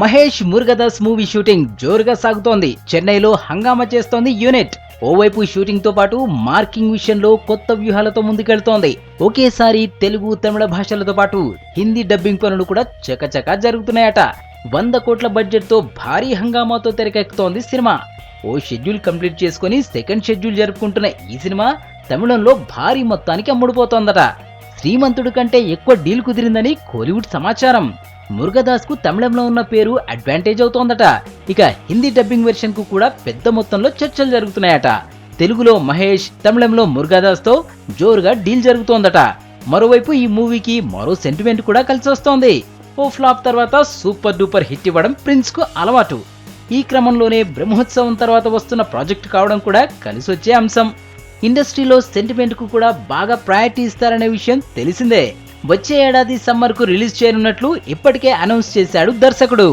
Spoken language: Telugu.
మహేష్ మురుగదాస్ మూవీ షూటింగ్ జోరుగా సాగుతోంది. చెన్నైలో హంగామా చేస్తోంది యూనిట్. ఓవైపు షూటింగ్ తో పాటు మార్కింగ్ విషయంలో కొత్త వ్యూహాలతో ముందుకెళ్తోంది. ఒకేసారి తెలుగు, తమిళ భాషలతో పాటు హిందీ డబ్బింగ్ పనులు కూడా చకచకా జరుగుతున్నాయట. 100 కోట్ల బడ్జెట్ తో భారీ హంగామాతో తెరకెక్కుతోంది సినిమా. ఓ షెడ్యూల్ కంప్లీట్ చేసుకుని సెకండ్ షెడ్యూల్ జరుపుకుంటున్న ఈ సినిమా తమిళంలో భారీ మొత్తానికి అమ్ముడుపోతోందట. శ్రీమంతుడు కంటే ఎక్కువ డీల్ కుదిరిందని కోలీవుడ్ సమాచారం. మురుగదాస్ కు తమిళంలో ఉన్న పేరు అడ్వాంటేజ్ అవుతోందట. ఇక హిందీ డబ్బింగ్ వెర్షన్ కు కూడా పెద్ద మొత్తంలో చర్చలు జరుగుతున్నాయట. తెలుగులో మహేష్, తమిళంలో మురుగదాస్ తో జోరుగా డీల్ జరుగుతోందట. మరోవైపు ఈ మూవీకి మరో సెంటిమెంట్ కూడా కలిసి వస్తోంది. ఓ ఫ్లాప్ తర్వాత సూపర్ డూపర్ హిట్ ఇవ్వడం ప్రిన్స్ కు అలవాటు. ఈ క్రమంలోనే బ్రహ్మోత్సవం తర్వాత వస్తున్న ప్రాజెక్టు కావడం కూడా కలిసొచ్చే అంశం. ఇండస్ట్రీలో సెంటిమెంట్ కు కూడా బాగా ప్రయారిటీ ఇస్తారనే విషయం తెలిసిందే. వచ్చే ఏడాది సమ్మర్ కు రిలీజ్ చేయనున్నట్లు ఇప్పటికే అనౌన్స్ చేశాడు దర్శకుడు.